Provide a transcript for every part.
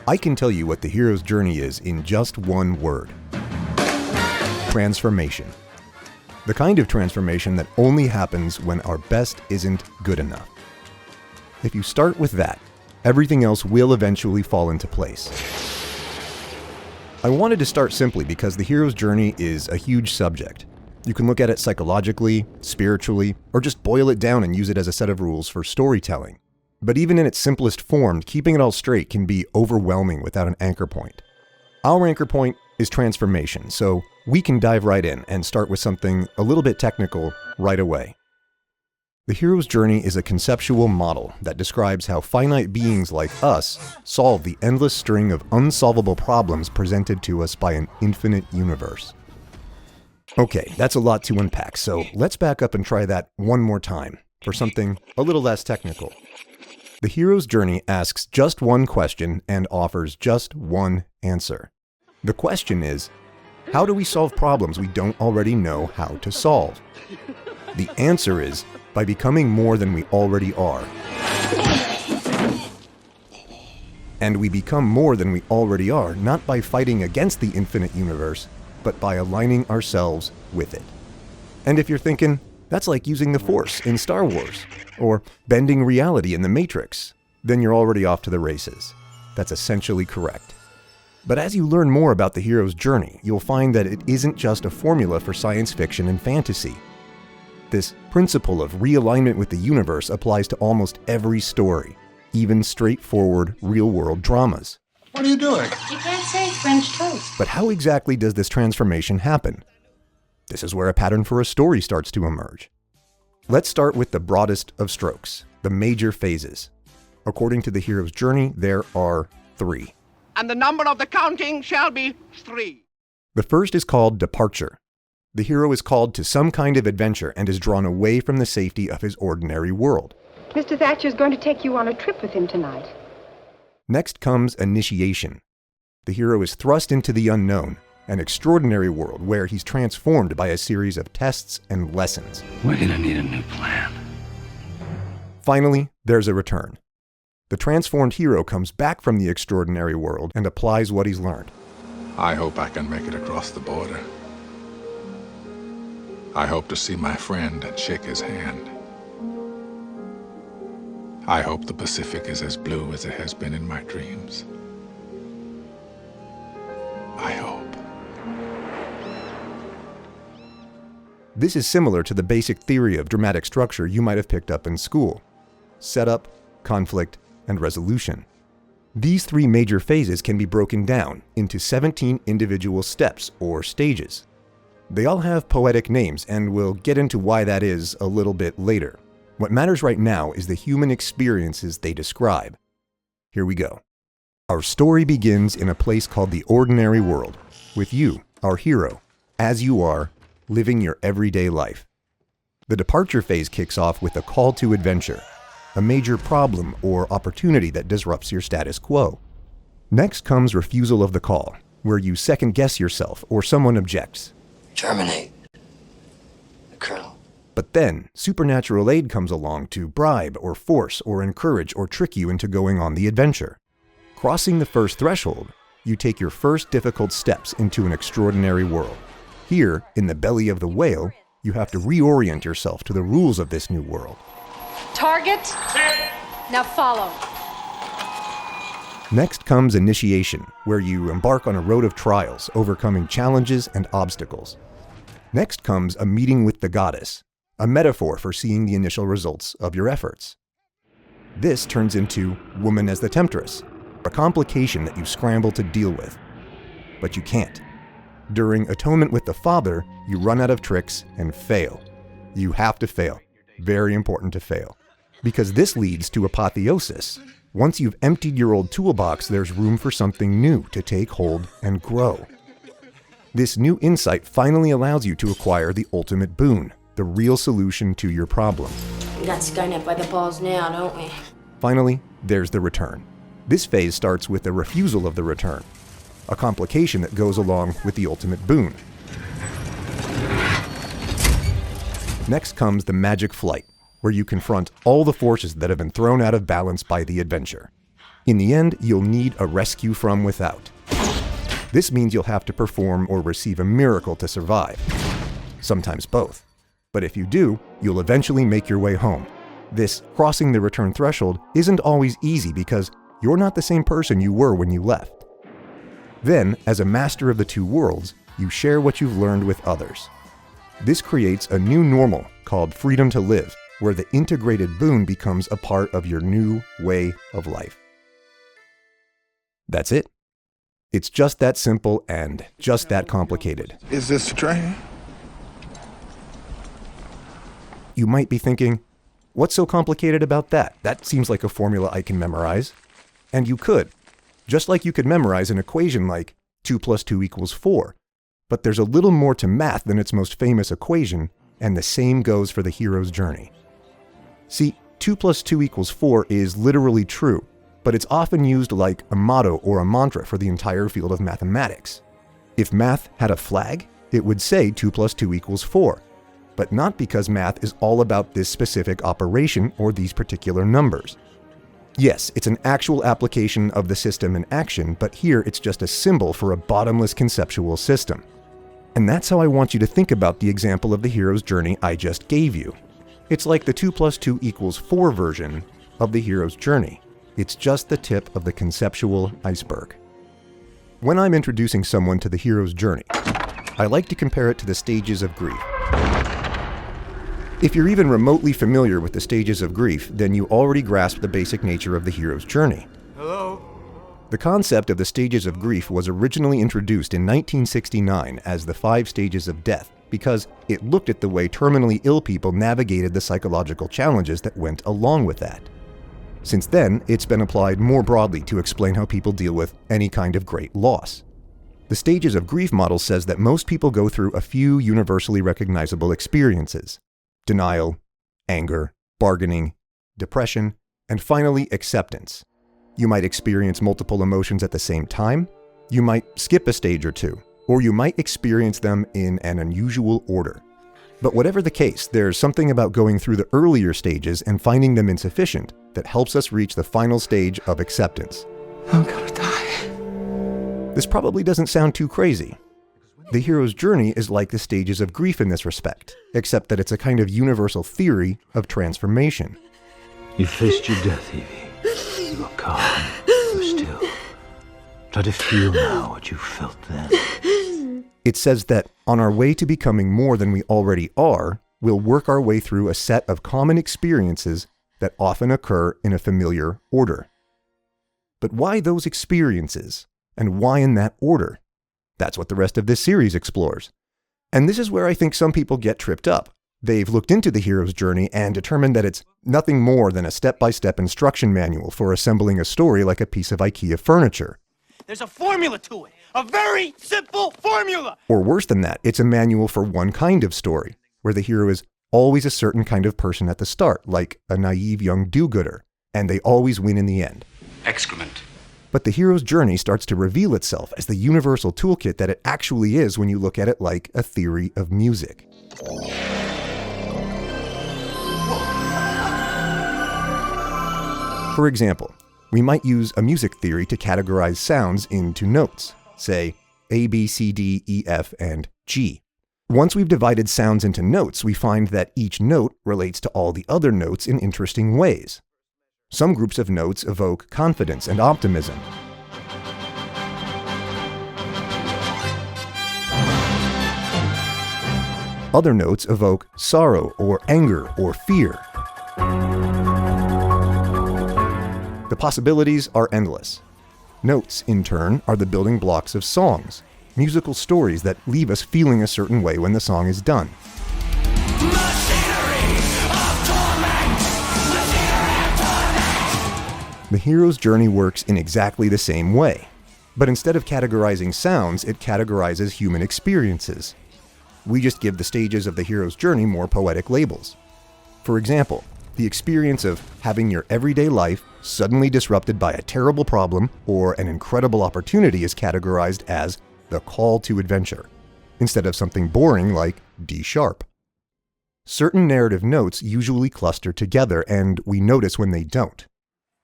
I can tell you what the hero's journey is in just one word. Transformation. The kind of transformation that only happens when our best isn't good enough. If you start with that, everything else will eventually fall into place. I wanted to start simply because the hero's journey is a huge subject. You can look at it psychologically, spiritually, or just boil it down and use it as a set of rules for storytelling. But even in its simplest form, keeping it all straight can be overwhelming without an anchor point. Our anchor point is transformation, so we can dive right in and start with something a little bit technical right away. The hero's journey is a conceptual model that describes how finite beings like us solve the endless string of unsolvable problems presented to us by an infinite universe. Okay, that's a lot to unpack, so let's back up and try that one more time for something a little less technical. The hero's journey asks just one question and offers just one answer. The question is, how do we solve problems we don't already know how to solve? The answer is, by becoming more than we already are. And we become more than we already are, not by fighting against the infinite universe, but by aligning ourselves with it. And if you're thinking, that's like using the Force in Star Wars, or bending reality in the Matrix, then you're already off to the races. That's essentially correct. But as you learn more about the hero's journey, you'll find that it isn't just a formula for science fiction and fantasy. This principle of realignment with the universe applies to almost every story, even straightforward, real-world dramas. What are you doing? You can't say French toast. But how exactly does this transformation happen? This is where a pattern for a story starts to emerge. Let's start with the broadest of strokes, the major phases. According to the hero's journey, there are 3. And the number of the counting shall be 3. The first is called departure. The hero is called to some kind of adventure and is drawn away from the safety of his ordinary world. Mr. Thatcher's going to take you on a trip with him tonight. Next comes initiation. The hero is thrust into the unknown, an extraordinary world where he's transformed by a series of tests and lessons. We're gonna need a new plan. Finally, there's a return. The transformed hero comes back from the extraordinary world and applies what he's learned. I hope I can make it across the border. I hope to see my friend and shake his hand. I hope the Pacific is as blue as it has been in my dreams. I hope. This is similar to the basic theory of dramatic structure you might have picked up in school: setup, conflict, and resolution. These 3 major phases can be broken down into 17 individual steps or stages. They all have poetic names, and we'll get into why that is a little bit later. What matters right now is the human experiences they describe. Here we go. Our story begins in a place called the ordinary world, with you, our hero, as you are, living your everyday life. The departure phase kicks off with a call to adventure, a major problem or opportunity that disrupts your status quo. Next comes refusal of the call, where you second-guess yourself or someone objects. Terminate. The Colonel. But then, supernatural aid comes along to bribe or force or encourage or trick you into going on the adventure. Crossing the first threshold, you take your first difficult steps into an extraordinary world. Here, in the belly of the whale, you have to reorient yourself to the rules of this new world. Target. Now follow. Next comes initiation, where you embark on a road of trials, overcoming challenges and obstacles. Next comes a meeting with the goddess, a metaphor for seeing the initial results of your efforts. This turns into woman as the temptress, a complication that you scramble to deal with. But you can't. During atonement with the father, you run out of tricks and fail. You have to fail. Very important to fail. Because this leads to apotheosis. Once you've emptied your old toolbox, there's room for something new to take hold and grow. This new insight finally allows you to acquire the ultimate boon, the real solution to your problem. We got Skynet by the balls now, don't we? Finally, there's the return. This phase starts with the refusal of the return, a complication that goes along with the ultimate boon. Next comes the magic flight, where you confront all the forces that have been thrown out of balance by the adventure. In the end, you'll need a rescue from without. This means you'll have to perform or receive a miracle to survive. Sometimes both. But if you do, you'll eventually make your way home. This crossing the return threshold isn't always easy because you're not the same person you were when you left. Then, as a master of the two worlds, you share what you've learned with others. This creates a new normal called freedom to live, where the integrated boon becomes a part of your new way of life. That's it. It's just that simple and just that complicated. Is this the train? You might be thinking, what's so complicated about that? That seems like a formula I can memorize. And you could. Just like you could memorize an equation like 2 + 2 = 4. But there's a little more to math than its most famous equation, and the same goes for the hero's journey. See, 2 + 2 = 4 is literally true, but it's often used like a motto or a mantra for the entire field of mathematics. If math had a flag, it would say 2 + 2 = 4, but not because math is all about this specific operation or these particular numbers. Yes, it's an actual application of the system in action, but here it's just a symbol for a bottomless conceptual system. And that's how I want you to think about the example of the hero's journey I just gave you. It's like the 2 + 2 = 4 version of the hero's journey. It's just the tip of the conceptual iceberg. When I'm introducing someone to the hero's journey, I like to compare it to the stages of grief. If you're even remotely familiar with the stages of grief, then you already grasp the basic nature of the hero's journey. Hello? The concept of the stages of grief was originally introduced in 1969 as the 5 stages of death because it looked at the way terminally ill people navigated the psychological challenges that went along with that. Since then, it's been applied more broadly to explain how people deal with any kind of great loss. The stages of grief model says that most people go through a few universally recognizable experiences: denial, anger, bargaining, depression, and finally acceptance. You might experience multiple emotions at the same time, you might skip a stage or two, or you might experience them in an unusual order. But whatever the case, there's something about going through the earlier stages and finding them insufficient that helps us reach the final stage of acceptance. I'm gonna die. This probably doesn't sound too crazy. The hero's journey is like the stages of grief in this respect, except that it's a kind of universal theory of transformation. You faced your death, Evie. You are calm. You're still. Try to feel now what you felt then. It says that on our way to becoming more than we already are, we'll work our way through a set of common experiences that often occur in a familiar order. But why those experiences? And why in that order? That's what the rest of this series explores. And this is where I think some people get tripped up. They've looked into the hero's journey and determined that it's nothing more than a step-by-step instruction manual for assembling a story like a piece of IKEA furniture. There's a formula to it. A very simple formula. Or worse than that, it's a manual for one kind of story, where the hero is always a certain kind of person at the start, like a naive young do-gooder, and they always win in the end. Excrement. But the hero's journey starts to reveal itself as the universal toolkit that it actually is when you look at it like a theory of music. For example, we might use a music theory to categorize sounds into notes, say A, B, C, D, E, F, and G. Once we've divided sounds into notes, we find that each note relates to all the other notes in interesting ways. Some groups of notes evoke confidence and optimism. Other notes evoke sorrow or anger or fear. The possibilities are endless. Notes, in turn, are the building blocks of songs, musical stories that leave us feeling a certain way when the song is done. The hero's journey works in exactly the same way, but instead of categorizing sounds, it categorizes human experiences. We just give the stages of the hero's journey more poetic labels. For example, the experience of having your everyday life suddenly disrupted by a terrible problem or an incredible opportunity is categorized as the call to adventure, instead of something boring like D sharp. Certain narrative notes usually cluster together, and we notice when they don't.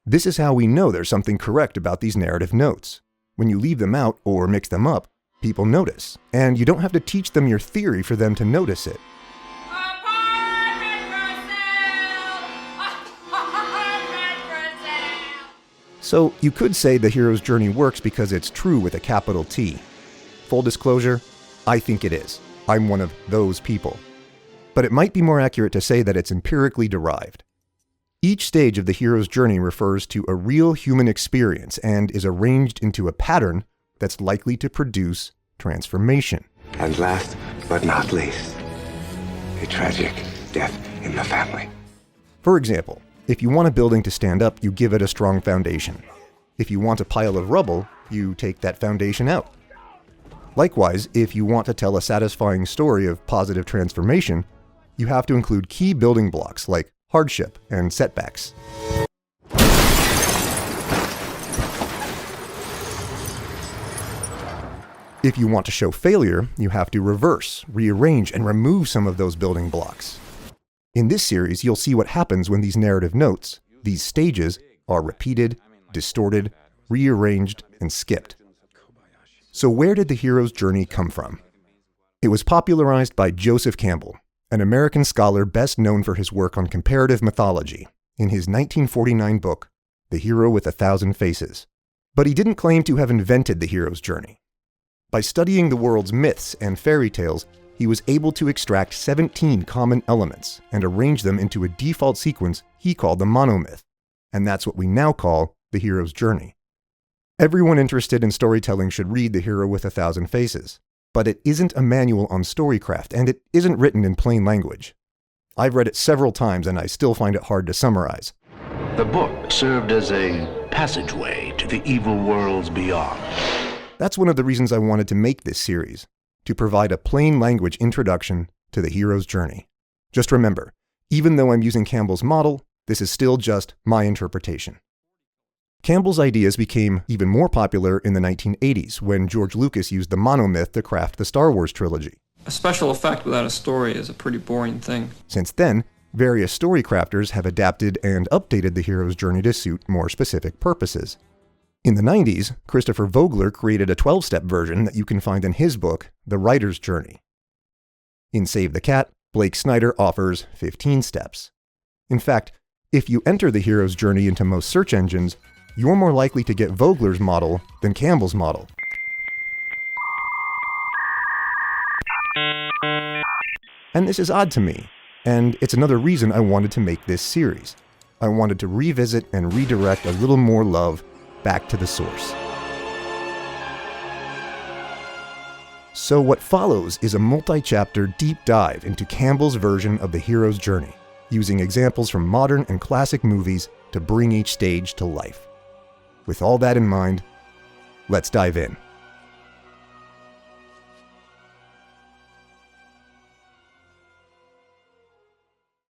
This is how we know there's something correct about these narrative notes. When you leave them out or mix them up, people notice, and you don't have to teach them your theory for them to notice it. So you could say the hero's journey works because it's true with a capital T. Full disclosure, I think it is. I'm one of those people. But it might be more accurate to say that it's empirically derived. Each stage of the hero's journey refers to a real human experience and is arranged into a pattern that's likely to produce transformation. And last but not least, a tragic death in the family. For example, if you want a building to stand up, you give it a strong foundation. If you want a pile of rubble, you take that foundation out. Likewise, if you want to tell a satisfying story of positive transformation, you have to include key building blocks like hardship and setbacks. If you want to show failure, you have to reverse, rearrange, and remove some of those building blocks. In this series, you'll see what happens when these narrative notes, these stages, are repeated, distorted, rearranged, and skipped. So where did the hero's journey come from? It was popularized by Joseph Campbell, an American scholar best known for his work on comparative mythology, in his 1949 book, The Hero with 1,000 Faces. But he didn't claim to have invented the hero's journey. By studying the world's myths and fairy tales, he was able to extract 17 common elements and arrange them into a default sequence he called the Monomyth, and that's what we now call the hero's journey. Everyone interested in storytelling should read The Hero with 1,000 Faces, but it isn't a manual on storycraft, and it isn't written in plain language. I've read it several times, and I still find it hard to summarize. The book served as a passageway to the evil worlds beyond. That's one of the reasons I wanted to make this series, to provide a plain language introduction to the hero's journey. Just remember, even though I'm using Campbell's model, this is still just my interpretation. Campbell's ideas became even more popular in the 1980s when George Lucas used the Monomyth to craft the Star Wars trilogy. A special effect without a story is a pretty boring thing. Since then, various storycrafters have adapted and updated the hero's journey to suit more specific purposes. In the 90s, Christopher Vogler created a 12-step version that you can find in his book, The Writer's Journey. In Save the Cat, Blake Snyder offers 15 steps. In fact, if you enter the hero's journey into most search engines, you're more likely to get Vogler's model than Campbell's model. And this is odd to me, and it's another reason I wanted to make this series. I wanted to revisit and redirect a little more love back to the source. So what follows is a multi-chapter deep dive into Campbell's version of the hero's journey, using examples from modern and classic movies to bring each stage to life. With all that in mind, let's dive in.